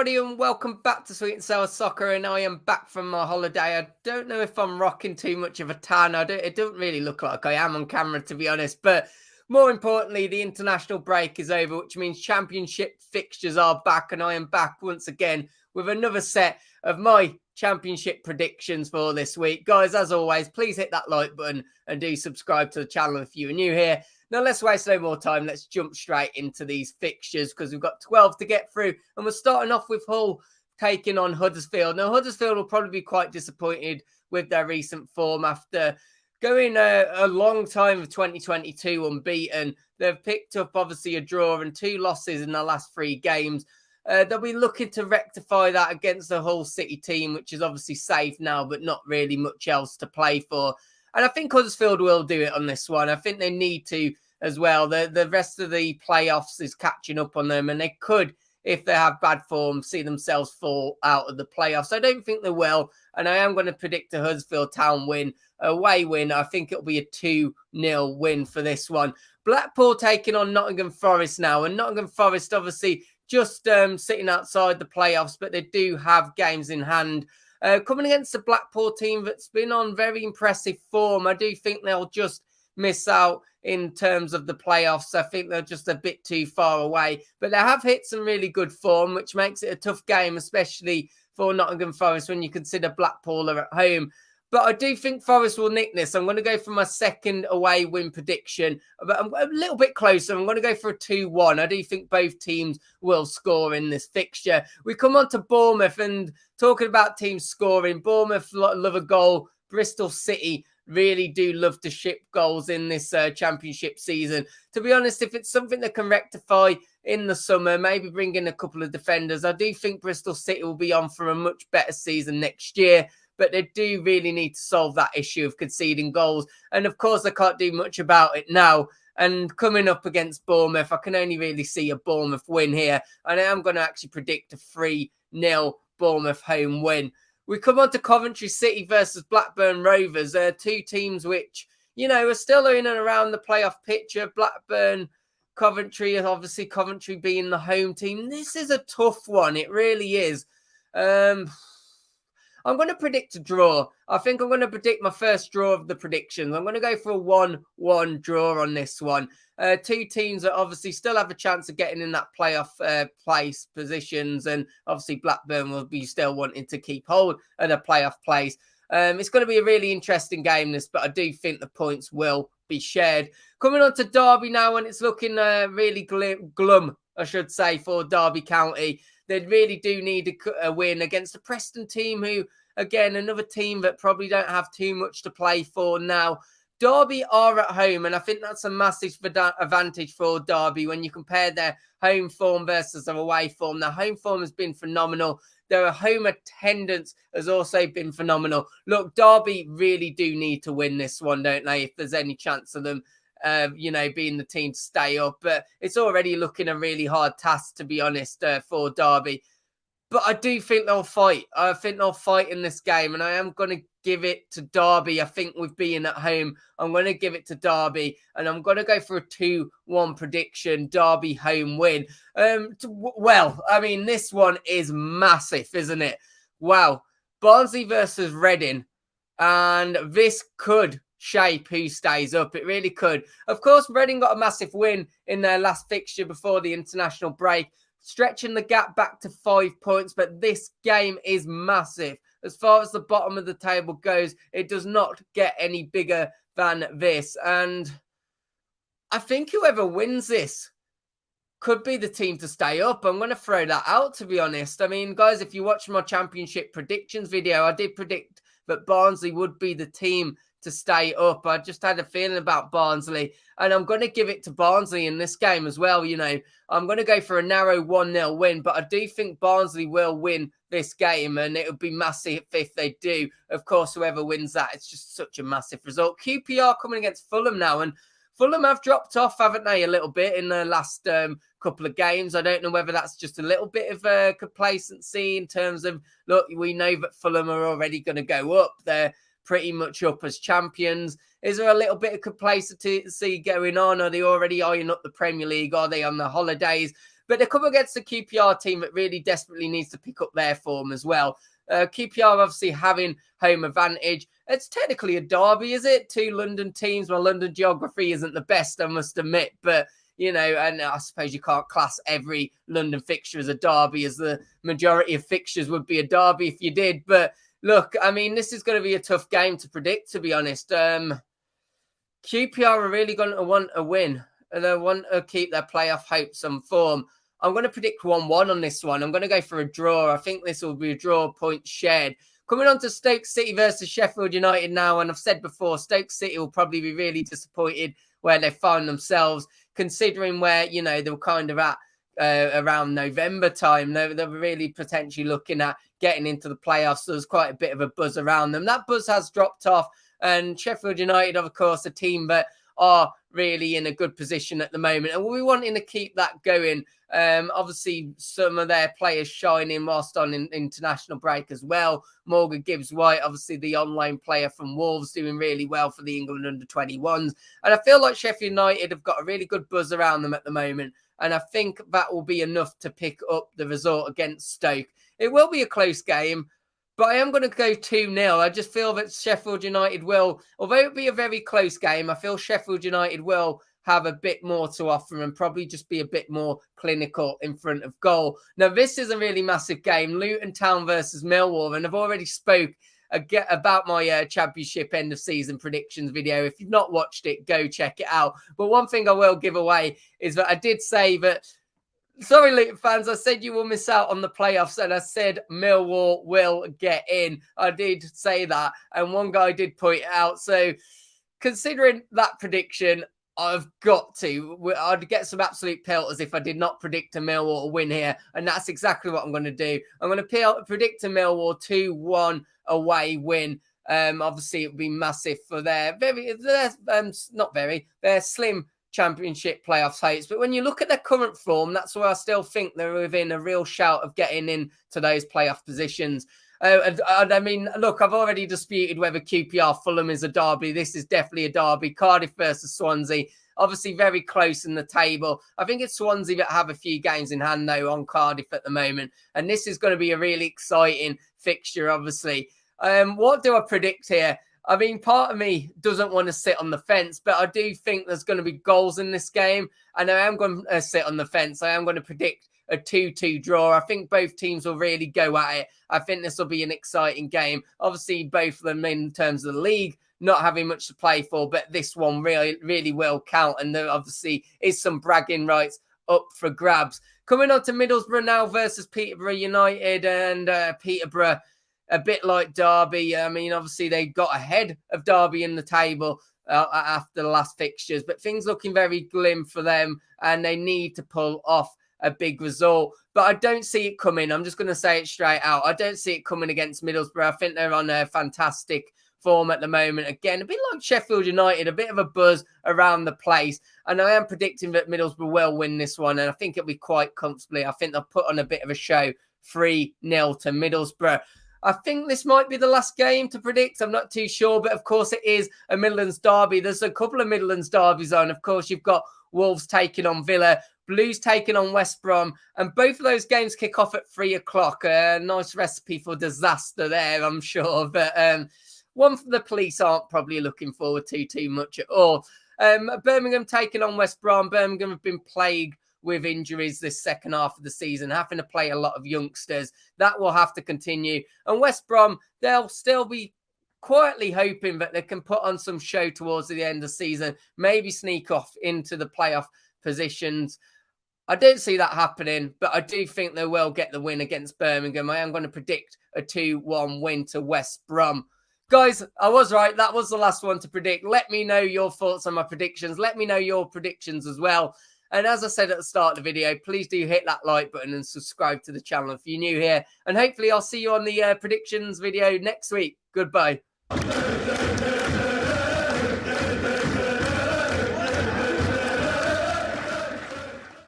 everybody, and welcome back to Sweet and Sour Soccer. And I am back from my holiday. I don't know if I'm rocking too much of a tan. It doesn't really look like I am on camera, to be honest. But more importantly, the international break is over, which means championship fixtures are back. And I am back once again with another set of my championship predictions for this week. Guys, as always, please hit that like button and do subscribe to the channel if you are new here. Now, let's waste no more time. Let's jump straight into these fixtures because we've got 12 to get through. And we're starting off with Hull taking on Huddersfield. Now, Huddersfield will probably be quite disappointed with their recent form after going a long time of 2022 unbeaten. They've picked up, obviously, a draw and 2 losses in their last 3 games. They'll be looking to rectify that against the Hull City team, which is obviously safe now, but not really much else to play for. And I think Huddersfield will do it on this one. I think they need to as well. The rest of the playoffs is catching up on them, and they could, if they have bad form, see themselves fall out of the playoffs. I don't think they will, and I am going to predict a Huddersfield Town win, away win. I think it'll be a 2-0 win for this one. Blackpool taking on Nottingham Forest now, and Nottingham Forest obviously just sitting outside the playoffs, but they do have games in hand. Coming against the Blackpool team that's been on very impressive form, I do think they'll just miss out in terms of the playoffs. I think they're just a bit too far away, but they have hit some really good form, which makes it a tough game, especially for Nottingham Forest when you consider Blackpool are at home. But I do think Forest will nick this. I'm going to go for my second away win prediction, but I'm a little bit closer. I'm going to go for a 2-1. I do think both teams will score in this fixture. We come on to Bournemouth, and talking about teams scoring, Bournemouth love a goal. Bristol City really do love to ship goals in this championship season. To be honest, if it's something that can rectify in the summer, maybe bring in a couple of defenders, I do think Bristol City will be on for a much better season next year. But they do really need to solve that issue of conceding goals. And of course, they can't do much about it now. And coming up against Bournemouth, I can only really see a Bournemouth win here. And I am going to actually predict a 3-0 Bournemouth home win. We come on to Coventry City versus Blackburn Rovers. 2 teams which, are still in and around the playoff picture. Blackburn, Coventry, obviously Coventry being the home team. This is a tough one. It really is. I'm going to predict a draw. I think I'm going to predict my first draw of the predictions. I'm going to go for a 1-1 draw on this one. 2 teams that obviously still have a chance of getting in that playoff place positions. And obviously Blackburn will be still wanting to keep hold of the playoff place. It's going to be a really interesting game, this, but I do think the points will be shared. Coming on to Derby now, and it's looking really glum, I should say, for Derby County. They really do need a win against the Preston team, who, again, another team that probably don't have too much to play for now. Derby are at home, and I think that's a massive advantage for Derby when you compare their home form versus their away form. Their home form has been phenomenal. Their home attendance has also been phenomenal. Look, Derby really do need to win this one, don't they, if there's any chance of them being the team to stay up. But it's already looking a really hard task, to be honest, for Derby. But I do think they'll fight. I think they'll fight in this game, and I am going to give it to Derby. I think with being at home, I'm going to give it to Derby, and I'm going to go for a 2-1 prediction, Derby home win. This one is massive, isn't it? Wow. Barnsley versus Reading, and this could shape who stays up. It really could. Of course, Reading got a massive win in their last fixture before the international break, stretching the gap back to 5 points. But this game is massive. As far as the bottom of the table goes, it does not get any bigger than this. And I think whoever wins this could be the team to stay up. I'm going to throw that out, to be honest. I mean, guys, if you watch my championship predictions video, I did predict that Barnsley would be the team to stay up. I just had a feeling about Barnsley, and I'm going to give it to Barnsley in this game as well. I'm going to go for a narrow 1-0 win, but I do think Barnsley will win this game, and it would be massive if they do. Of course, whoever wins that, it's just such a massive result. QPR coming against Fulham now, and Fulham have dropped off, haven't they, a little bit in the last couple of games. I don't know whether that's just a little bit of complacency in terms of, look, we know that Fulham are already going to go up. They're pretty much up as champions. Is there a little bit of complacency going on? Are they already eyeing up the Premier League? Are they on the holidays? But they come against a QPR team that really desperately needs to pick up their form as well. QPR obviously having home advantage. It's technically a derby, is it? Two London teams. My London geography isn't the best, I must admit. But, you know, and I suppose you can't class every London fixture as a derby, as the majority of fixtures would be a derby if you did. But look, I mean, this is going to be a tough game to predict, to be honest. QPR are really going to want a win, and they want to keep their playoff hopes and form. I'm going to predict 1-1 on this one. I'm going to go for a draw. I think this will be a draw, point shared. Coming on to Stoke City versus Sheffield United now, and I've said before, Stoke City will probably be really disappointed where they find themselves, considering where, you know, they were kind of at around November time. They were really potentially looking at getting into the playoffs. So there's quite a bit of a buzz around them. That buzz has dropped off, and Sheffield United, of course, a team that are really in a good position at the moment, and we'll be wanting to keep that going. Obviously, some of their players shining whilst on international break as well. Morgan Gibbs-White, obviously the on-loan player from Wolves, doing really well for the England under-21s. And I feel like Sheffield United have got a really good buzz around them at the moment, and I think that will be enough to pick up the result against Stoke. It will be a close game, but I am going to go 2-0. I just feel that Sheffield United will, although it be a very close game, I feel Sheffield United will have a bit more to offer and probably just be a bit more clinical in front of goal. Now, this is a really massive game, Luton Town versus Millwall, and I've already spoke about my championship end of season predictions video. If you've not watched it, go check it out. But one thing I will give away is that I did say that, sorry, Luton fans, I said you will miss out on the playoffs, and I said Millwall will get in. I did say that, and one guy did point it out. So considering that prediction, I've got to. I'd get some absolute pelters if I did not predict a Millwall win here, and that's exactly what I'm going to do. I'm going to predict a Millwall 2-1 away win. Obviously, it would be massive for their slim championship playoff hopes. But when you look at their current form, that's where I still think they're within a real shout of getting into those playoff positions. I mean, look, I've already disputed whether QPR Fulham is a derby. This is definitely a derby. Cardiff versus Swansea, obviously very close in the table. I think it's Swansea that have a few games in hand, though, on Cardiff at the moment. And this is going to be a really exciting fixture, obviously. What do I predict here? I mean, part of me doesn't want to sit on the fence, but I do think there's going to be goals in this game. And I am going to sit on the fence. I am going to predict a 2-2 draw. I think both teams will really go at it. I think this will be an exciting game. Obviously, both of them in terms of the league, not having much to play for, but this one really, really will count. And there obviously is some bragging rights up for grabs. Coming on to Middlesbrough now versus Peterborough United, and Peterborough, a bit like Derby. I mean, obviously they got ahead of Derby in the table after the last fixtures, but things looking very glim for them, and they need to pull off a big result. But I don't see it coming. I'm just going to say it straight out. I don't see it coming against Middlesbrough. I think they're on a fantastic form at the moment. Again, a bit like Sheffield United, a bit of a buzz around the place. And I am predicting that Middlesbrough will win this one, and I think it'll be quite comfortably. I think they'll put on a bit of a show, 3-0 to Middlesbrough. I think this might be the last game to predict. I'm not too sure, but of course it is a Midlands derby. There's a couple of Midlands derbies on. Of course, you've got Wolves taking on Villa, Blues taking on West Brom, and both of those games kick off at 3 o'clock. A nice recipe for disaster there, I'm sure. But one for the police aren't probably looking forward to too much at all. Birmingham taking on West Brom. Birmingham have been plagued with injuries this second half of the season, having to play a lot of youngsters. That will have to continue. And West Brom, they'll still be quietly hoping that they can put on some show towards the end of the season, maybe sneak off into the playoff positions. I don't see that happening, but I do think they will get the win against Birmingham. I am going to predict a 2-1 win to West Brom. Guys, I was right. That was the last one to predict. Let me know your thoughts on my predictions. Let me know your predictions as well. And as I said at the start of the video, please do hit that like button and subscribe to the channel if you're new here. And hopefully I'll see you on the predictions video next week. Goodbye.